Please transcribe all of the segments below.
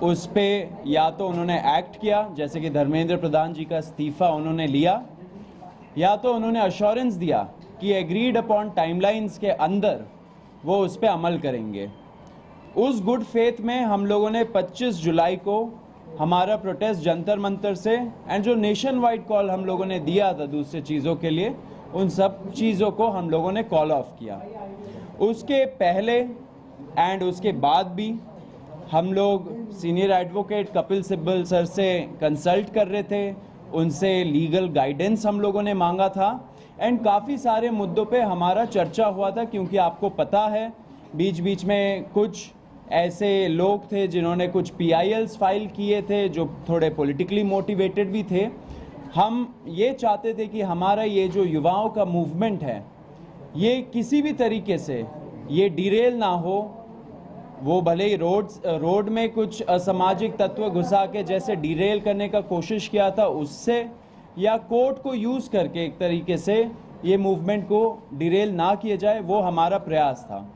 उस पर या तो उन्होंने एक्ट किया, जैसे कि धर्मेंद्र प्रधान जी का इस्तीफ़ा उन्होंने लिया, या तो उन्होंने अश्योरेंस दिया कि एग्रीड अपॉन टाइमलाइंस के अंदर वो उस पर अमल करेंगे। उस गुड फेथ में हम लोगों ने 25 जुलाई को हमारा प्रोटेस्ट जंतर मंतर से एंड जो नेशन वाइड कॉल हम लोगों ने दिया था दूसरे चीज़ों के लिए, उन सब चीज़ों को हम लोगों ने कॉल ऑफ किया। उसके पहले एंड उसके बाद भी हम लोग senior advocate Kapil Sibal sir से कंसल्ट कर रहे थे, उनसे लीगल गाइडेंस हम लोगों ने मांगा था एंड काफ़ी सारे मुद्दों पे हमारा चर्चा हुआ था, क्योंकि आपको पता है बीच बीच में कुछ ऐसे लोग थे जिन्होंने कुछ PILs फाइल किए थे जो थोड़े पॉलिटिकली मोटिवेटेड भी थे। हम ये चाहते थे कि हमारा ये जो युवाओं का मूवमेंट है ये किसी भी तरीके से ये डिरेल ना हो। वो भले ही रोड में कुछ असामाजिक तत्व घुसा के जैसे डिरेल करने का कोशिश किया था उससे, या कोर्ट को यूज़ करके एक तरीके से ये मूवमेंट को डिरेल ना किया जाए, वो हमारा प्रयास था।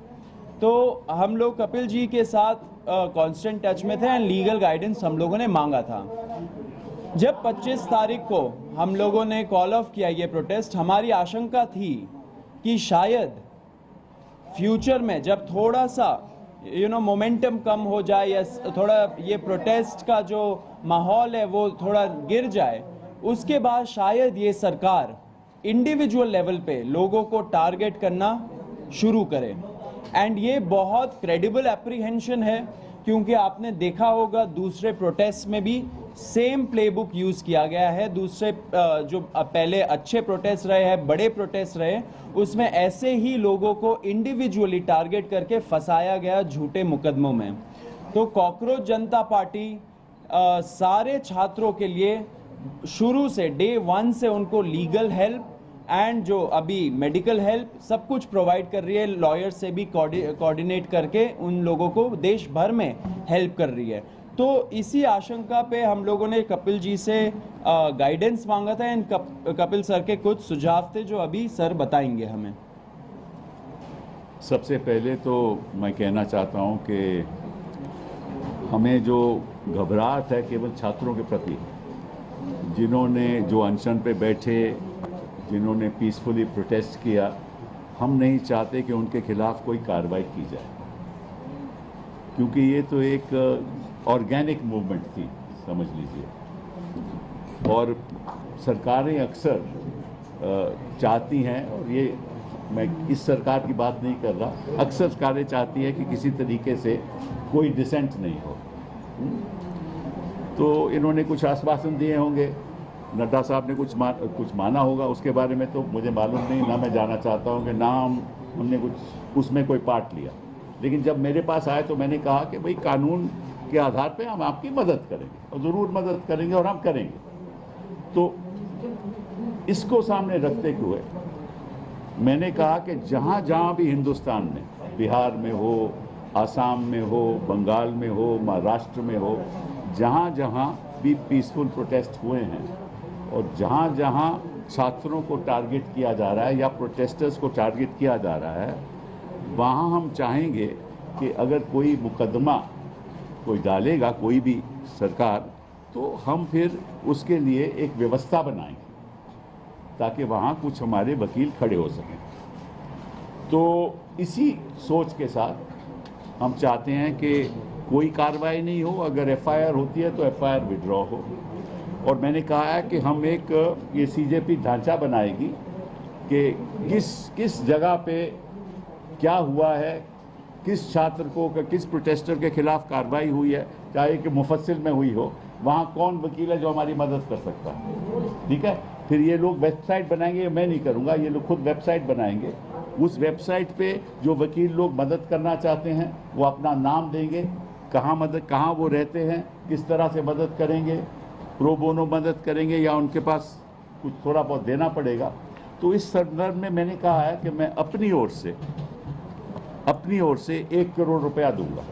तो हम लोग कपिल जी के साथ कांस्टेंट टच में थे एंड लीगल गाइडेंस हम लोगों ने मांगा था। जब 25 तारीख को हम लोगों ने कॉल ऑफ किया ये प्रोटेस्ट, हमारी आशंका थी कि शायद फ्यूचर में जब थोड़ा सा मोमेंटम कम हो जाए या थोड़ा ये प्रोटेस्ट का जो माहौल है वो थोड़ा गिर जाए, उसके बाद शायद ये सरकार इंडिविजुअल लेवल पे लोगों को टारगेट करना शुरू करे। एंड ये बहुत क्रेडिबल एप्रीहेंशन है, क्योंकि आपने देखा होगा दूसरे प्रोटेस्ट में भी सेम प्लेबुक यूज़ किया गया है। दूसरे जो पहले अच्छे प्रोटेस्ट रहे हैं, बड़े प्रोटेस्ट रहे, उसमें ऐसे ही लोगों को इंडिविजुअली टारगेट करके फंसाया गया झूठे मुकदमों में। तो कॉकरोच जनता पार्टी सारे छात्रों के लिए शुरू से डे 1 से उनको लीगल हेल्प एंड जो अभी मेडिकल हेल्प सब कुछ प्रोवाइड कर रही है। लॉयर से भी कोऑर्डिनेट करके उन लोगों को देश भर में हेल्प कर रही है। तो इसी आशंका पे हम लोगों ने कपिल जी से गाइडेंस मांगा था एंड कपिल सर के कुछ सुझाव थे जो अभी सर बताएंगे हमें। सबसे पहले तो मैं कहना चाहता हूं कि हमें जो घबराहट है केवल छात्रों के प्रति, जिन्होंने जो अनशन पे बैठे, जिन्होंने पीसफुली प्रोटेस्ट किया, हम नहीं चाहते कि उनके खिलाफ कोई कार्रवाई की जाए, क्योंकि ये तो एक ऑर्गेनिक मूवमेंट थी, समझ लीजिए। और सरकारें अक्सर चाहती हैं, और ये मैं इस सरकार की बात नहीं कर रहा, अक्सर सरकारें चाहती है कि किसी तरीके से कोई डिसेंट नहीं हो। तो इन्होंने कुछ आश्वासन दिए होंगे, नड्डा साहब ने कुछ माना होगा, उसके बारे में तो मुझे मालूम नहीं, ना मैं जाना चाहता हूँ कि ना हमने कुछ उसमें कोई पार्ट लिया। लेकिन जब मेरे पास आए तो मैंने कहा कि भाई कानून के आधार पे हम आपकी मदद करेंगे, और ज़रूर मदद करेंगे और हम करेंगे। तो इसको सामने रखते हुए मैंने कहा कि जहाँ जहाँ भी हिंदुस्तान में, बिहार में हो, आसाम में हो, बंगाल में हो, महाराष्ट्र में हो, जहाँ जहाँ भी पीसफुल प्रोटेस्ट हुए हैं और जहाँ जहाँ छात्रों को टारगेट किया जा रहा है या प्रोटेस्टर्स को टारगेट किया जा रहा है, वहाँ हम चाहेंगे कि अगर कोई मुकदमा कोई डालेगा, कोई भी सरकार, तो हम फिर उसके लिए एक व्यवस्था बनाएंगे ताकि वहाँ कुछ हमारे वकील खड़े हो सकें। तो इसी सोच के साथ हम चाहते हैं कि कोई कार्रवाई नहीं हो, अगर FIR होती है तो FIR विड्रॉ हो। और मैंने कहा है कि हम एक ये CJP ढांचा बनाएगी कि किस जगह पे क्या हुआ है, किस छात्र को, किस प्रोटेस्टर के खिलाफ कार्रवाई हुई है, चाहे कि मुफस्सिल में हुई हो, वहाँ कौन वकील है जो हमारी मदद कर सकता है। ठीक है, फिर ये लोग वेबसाइट बनाएंगे, मैं नहीं करूँगा, ये लोग खुद वेबसाइट बनाएंगे। उस वेबसाइट पे जो वकील लोग मदद करना चाहते हैं वो अपना नाम देंगे, कहाँ वो रहते हैं, किस तरह से मदद करेंगे, प्रो बोनो मदद करेंगे या उनके पास कुछ थोड़ा बहुत देना पड़ेगा। तो इस संदर्भ में मैंने कहा है कि मैं अपनी ओर से 1 करोड़ रुपया दूंगा,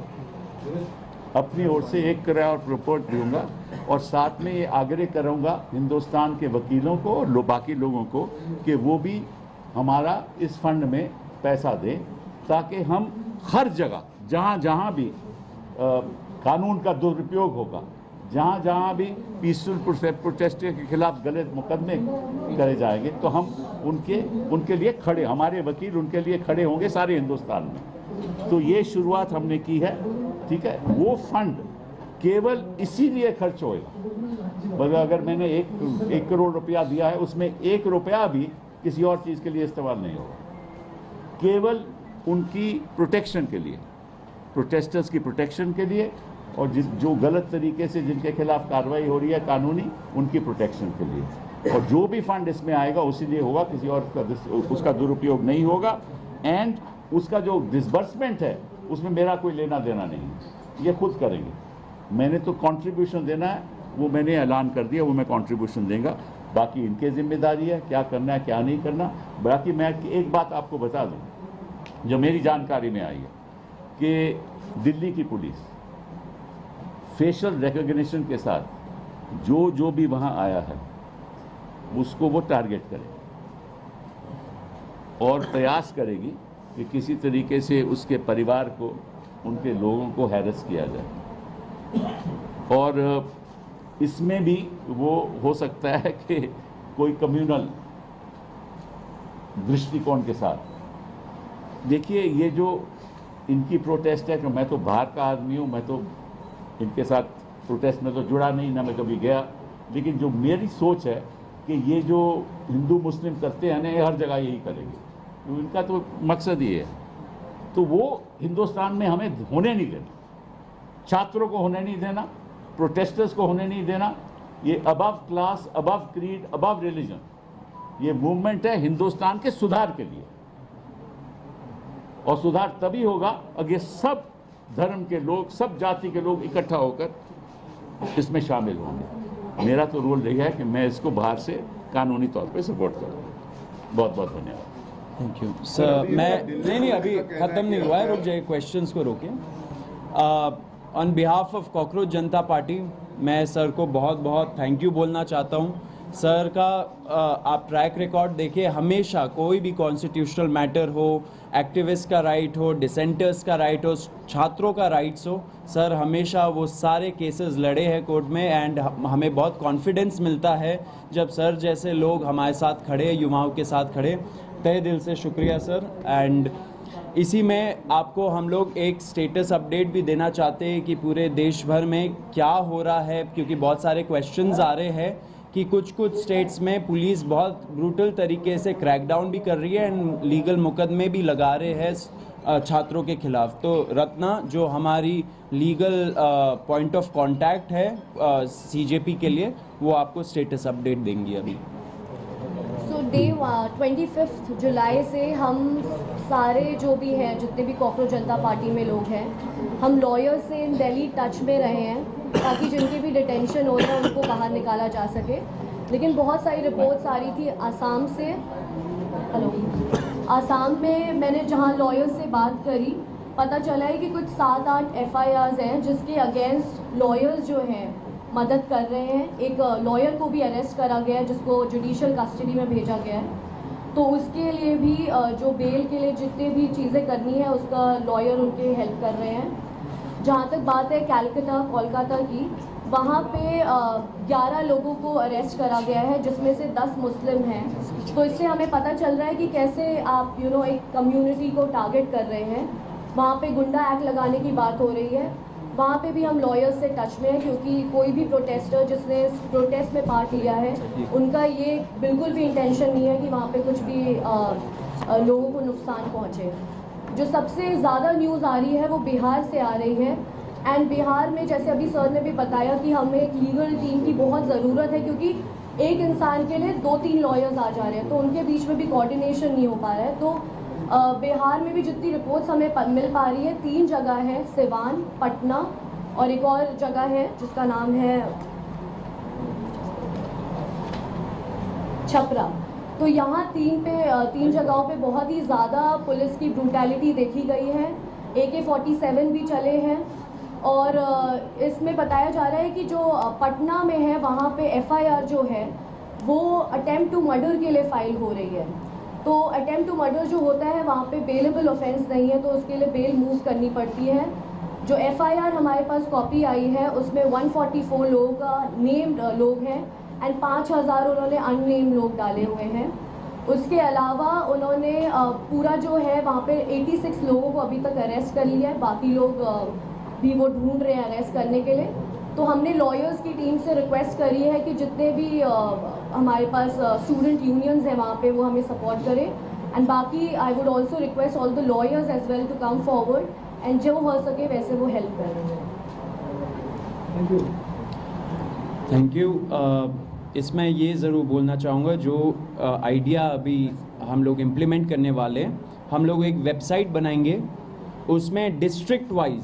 अपनी ओर से 1 करोड़ रिपोर्ट दूंगा, और साथ में ये आग्रह करूंगा हिंदुस्तान के वकीलों को और बाकी लोगों को कि वो भी हमारा इस फंड में पैसा दें, ताकि हम हर जगह जहाँ जहाँ भी कानून का दुरुपयोग होगा, जहाँ जहाँ भी पीसफुल प्रोटेस्ट के खिलाफ गलत मुकदमे करे जाएंगे, तो हम उनके लिए खड़े, हमारे वकील उनके लिए खड़े होंगे सारे हिंदुस्तान में। तो ये शुरुआत हमने की है, ठीक है। वो फंड केवल इसीलिए खर्च होएगा, मगर अगर मैंने एक करोड़ रुपया दिया है, उसमें 1 रुपया भी किसी और चीज़ के लिए इस्तेमाल नहीं होगा, केवल उनकी प्रोटेक्शन के लिए, प्रोटेस्टर्स की प्रोटेक्शन के लिए, और जो गलत तरीके से जिनके खिलाफ कार्रवाई हो रही है कानूनी, उनकी प्रोटेक्शन के लिए। और जो भी फंड इसमें आएगा उसी लिए होगा, किसी और उसका दुरुपयोग नहीं होगा। एंड उसका जो डिसबर्समेंट है उसमें मेरा कोई लेना देना नहीं है, ये खुद करेंगे। मैंने तो कंट्रीब्यूशन देना है, वो मैंने ऐलान कर दिया, वो मैं कंट्रीब्यूशन देंगे। बाकी इनके जिम्मेदारी है क्या करना है क्या नहीं करना। बाकी मैं एक बात आपको बता दूं जो मेरी जानकारी में आई है कि दिल्ली की पुलिस फेशियल रिकॉग्निशन के साथ जो भी वहाँ आया है उसको वो टारगेट करे और प्रयास करेगी कि किसी तरीके से उसके परिवार को, उनके लोगों को हैरेस किया जाए। और इसमें भी वो हो सकता है कि कोई कम्युनल दृष्टिकोण के साथ। देखिए, ये जो इनकी प्रोटेस्ट है कि मैं तो बाहर का आदमी हूँ, मैं तो इनके साथ प्रोटेस्ट में तो जुड़ा नहीं, ना मैं कभी गया, लेकिन जो मेरी सोच है कि ये जो हिंदू मुस्लिम करते हैं ना, ये हर जगह यही करेंगे, तो इनका तो मकसद ये है। तो वो हिंदुस्तान में हमें होने नहीं देना, छात्रों को होने नहीं देना, प्रोटेस्टर्स को होने नहीं देना। ये above class, above creed, above religion, ये मूवमेंट है हिंदुस्तान के सुधार के लिए, और सुधार तभी होगा अगर सब धर्म के लोग, सब जाति के लोग इकट्ठा होकर इसमें शामिल होंगे। मेरा तो रोल रही है कि मैं इसको बाहर से कानूनी तौर पे सपोर्ट करूँ। बहुत बहुत धन्यवाद। Thank you sir. मैं नहीं अभी ख़त्म नहीं हुआ है, रुक जाइए, क्वेश्चंस को रोकिए। On behalf of cockroach Janata party मैं सर को बहुत बहुत थैंक यू बोलना चाहता हूँ। सर का आप ट्रैक रिकॉर्ड देखिए, हमेशा कोई भी कॉन्स्टिट्यूशनल मैटर हो, एक्टिविस्ट का राइट हो, डिसेंटर्स का राइट हो, छात्रों का राइट्स हो, सर हमेशा वो सारे केसेस लड़े हैं कोर्ट में। एंड हमें बहुत कॉन्फिडेंस मिलता है जब सर जैसे लोग हमारे साथ खड़े, युवाओं के साथ खड़े। तहे दिल से शुक्रिया सर। एंड इसी में आपको हम लोग एक स्टेटस अपडेट भी देना चाहते हैं कि पूरे देश भर में क्या हो रहा है, क्योंकि बहुत सारे क्वेश्चंस आ रहे हैं कि कुछ स्टेट्स में पुलिस बहुत ब्रूटल तरीके से क्रैकडाउन भी कर रही है एंड लीगल मुकदमे भी लगा रहे हैं छात्रों के खिलाफ। तो रत्ना जो हमारी लीगल पॉइंट ऑफ कांटेक्ट है सीजेपी के लिए, वो आपको स्टेटस अपडेट देंगी अभी। सो डे 25 जुलाई से हम सारे जो भी हैं, जितने भी कॉकरोच जनता पार्टी में लोग हैं, हम लॉयर्स से इन दिल्ली टच में रहे हैं ताकि जिनके भी डिटेंशन हो रहा है उनको बाहर निकाला जा सके। लेकिन बहुत सारी रिपोर्ट्स आ रही थी आसाम से। हेलो, आसाम में मैंने जहां लॉयर्स से बात करी, पता चला है कि कुछ 7-8 FIRs हैं जिसके अगेंस्ट लॉयर्स जो हैं मदद कर रहे हैं। एक लॉयर को भी अरेस्ट करा गया है जिसको जुडिशियल कस्टडी में भेजा गया है। तो उसके लिए भी जो बेल के लिए जितने भी चीज़ें करनी है उसका लॉयर उनके हेल्प कर रहे हैं। जहाँ तक बात है कलकत्ता कोलकाता की, वहाँ पे 11 लोगों को अरेस्ट करा गया है जिसमें से 10 मुस्लिम हैं। तो इससे हमें पता चल रहा है कि कैसे आप एक कम्युनिटी को टारगेट कर रहे हैं। वहाँ पे गुंडा एक्ट लगाने की बात हो रही है। वहाँ पे भी हम लॉयर्स से टच में हैं, क्योंकि कोई भी प्रोटेस्टर जिसने प्रोटेस्ट में पार्ट लिया है उनका ये बिल्कुल भी इंटेंशन नहीं है कि वहाँ पे कुछ भी लोगों को नुकसान पहुँचे। जो सबसे ज़्यादा न्यूज़ आ रही है वो बिहार से आ रही है। एंड बिहार में जैसे अभी सर ने भी बताया कि हमें एक लीगल टीम की बहुत ज़रूरत है, क्योंकि एक इंसान के लिए 2-3 लॉयर्स आ जा रहे हैं, तो उनके बीच में भी कोऑर्डिनेशन नहीं हो पा रहा है। तो बिहार में भी जितनी रिपोर्ट्स हमें मिल पा रही है, 3 जगह है, सिवान, पटना और एक और जगह है जिसका नाम है छपरा। तो यहाँ 3 जगहों पे बहुत ही ज़्यादा पुलिस की ब्रूटैलिटी देखी गई है। AK-47 भी चले हैं। और इसमें बताया जा रहा है कि जो पटना में है वहाँ पे FIR जो है वो अटेम्प्ट टू मर्डर के लिए फाइल हो रही है। तो अटेम्प्ट टू मर्डर जो होता है वहाँ पे बेलेबल ऑफेंस नहीं है, तो उसके लिए बेल मूव करनी पड़ती है। जो FIR हमारे पास कॉपी आई है उसमें 144 लोग नेम्ड लोग हैं एंड 5000 उन्होंने अननेम्ड लोग डाले हुए हैं। उसके अलावा उन्होंने पूरा जो है वहाँ पे 86 लोगों को अभी तक अरेस्ट कर लिया है, बाकी लोग भी वो ढूंढ रहे हैं अरेस्ट करने के लिए। तो हमने लॉयर्स की टीम से रिक्वेस्ट करी है कि जितने भी हमारे पास स्टूडेंट यूनियंस हैं वहाँ पे वो हमें सपोर्ट करें एंड बाकी I would also request all the lawyers as well to come forward and जो हो सके वैसे वो हेल्प करें। Thank you. इसमें ये ज़रूर बोलना चाहूँगा, जो आइडिया अभी हम लोग इम्प्लीमेंट करने वाले हैं, हम लोग एक वेबसाइट बनाएंगे, उसमें डिस्ट्रिक्ट वाइज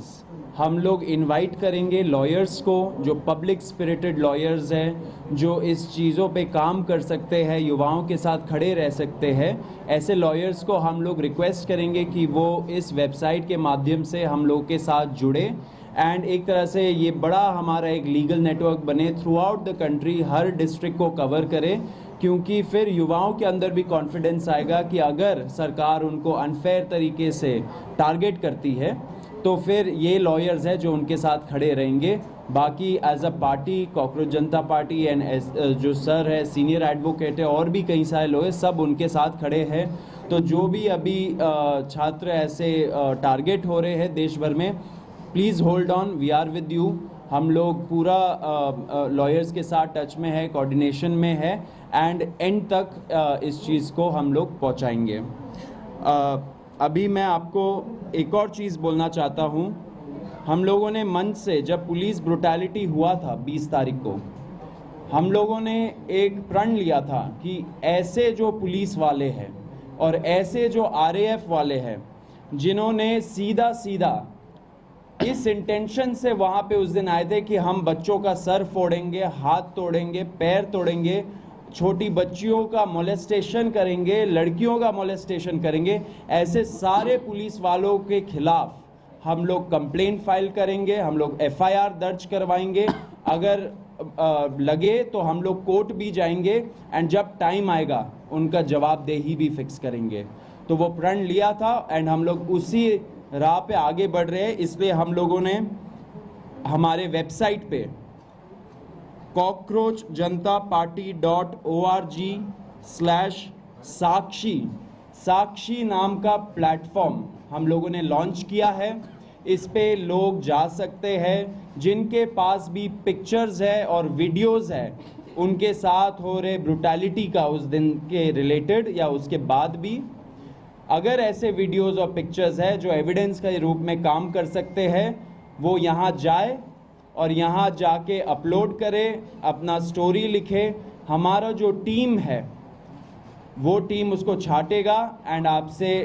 हम लोग इनवाइट करेंगे लॉयर्स को, जो पब्लिक स्पिरिटेड लॉयर्स हैं, जो इस चीज़ों पे काम कर सकते हैं, युवाओं के साथ खड़े रह सकते हैं। ऐसे लॉयर्स को हम लोग रिक्वेस्ट करेंगे कि वो इस वेबसाइट के माध्यम से हम लोग के साथ जुड़े एंड एक तरह से ये बड़ा हमारा एक लीगल नेटवर्क बने, through out the country her district को कवर करे, क्योंकि फिर युवाओं के अंदर भी कॉन्फिडेंस आएगा कि अगर सरकार उनको अनफेयर तरीके से टारगेट करती है तो फिर ये लॉयर्स हैं जो उनके साथ खड़े रहेंगे। बाकी as a party cockroach Janata party and जो सर है सीनियर एडवोकेट है और भी कई सारे लोग हैं, सब उनके साथ खड़े हैं। तो जो भी अभी छात्र ऐसे टारगेट हो रहे हैं देश भर में, please hold on, we are with you. हम लोग पूरा लॉयर्स के साथ टच में है, कोऑर्डिनेशन में है एंड एंड तक इस चीज़ को हम लोग पहुंचाएंगे। अभी मैं आपको एक और चीज़ बोलना चाहता हूं। हम लोगों ने मंच से, जब पुलिस ब्रुटैलिटी हुआ था 20 तारीख को, हम लोगों ने एक प्रण लिया था कि ऐसे जो पुलिस वाले हैं और ऐसे जो RAF वाले हैं जिन्होंने सीधा सीधा इस इंटेंशन से वहाँ पे उस दिन आए थे कि हम बच्चों का सर फोड़ेंगे, हाथ तोड़ेंगे, पैर तोड़ेंगे, छोटी बच्चियों का मोलेस्टेशन करेंगे, लड़कियों का मोलेस्टेशन करेंगे, ऐसे सारे पुलिस वालों के खिलाफ हम लोग कंप्लेंट फाइल करेंगे, हम लोग FIR दर्ज करवाएंगे, अगर लगे तो हम लोग कोर्ट भी जाएंगे एंड जब टाइम आएगा उनका जवाबदेही भी फिक्स करेंगे। तो वो प्रण लिया था एंड हम लोग उसी राह पे आगे बढ़ रहे हैं। इसलिए हम लोगों ने हमारे वेबसाइट पे cockroachjantaparty.org/साक्षी नाम का प्लेटफॉर्म हम लोगों ने लॉन्च किया है। इस पे लोग जा सकते हैं जिनके पास भी पिक्चर्स है और वीडियोस है उनके साथ हो रहे ब्रुटैलिटी का उस दिन के रिलेटेड या उसके बाद भी। अगर ऐसे वीडियोस और पिक्चर्स है जो एविडेंस के रूप में काम कर सकते हैं, वो यहाँ जाए और यहाँ जाके अपलोड करे, अपना स्टोरी लिखे। हमारा जो टीम है वो टीम उसको छाटेगा एंड आपसे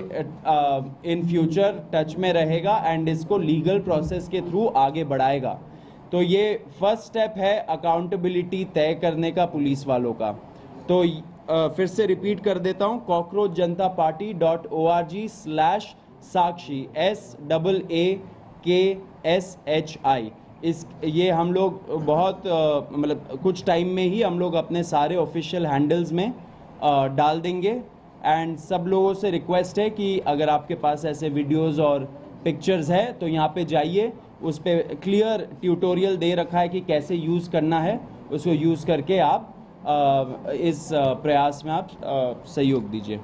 इन फ्यूचर टच में रहेगा एंड इसको लीगल प्रोसेस के थ्रू आगे बढ़ाएगा। तो ये फर्स्ट स्टेप है अकाउंटेबिलिटी तय करने का पुलिस वालों का। तो फिर से रिपीट कर देता हूँ, cockroachjantaparty.org/साक्षी SAAKSHI। ये हम लोग बहुत मतलब कुछ टाइम में ही हम लोग अपने सारे ऑफिशियल हैंडल्स में डाल देंगे एंड सब लोगों से रिक्वेस्ट है कि अगर आपके पास ऐसे वीडियोस और पिक्चर्स है तो यहाँ पे जाइए, उस पे क्लियर ट्यूटोरियल दे रखा है कि कैसे यूज़ करना है, उसको यूज़ करके आप इस प्रयास में आप सहयोग दीजिए।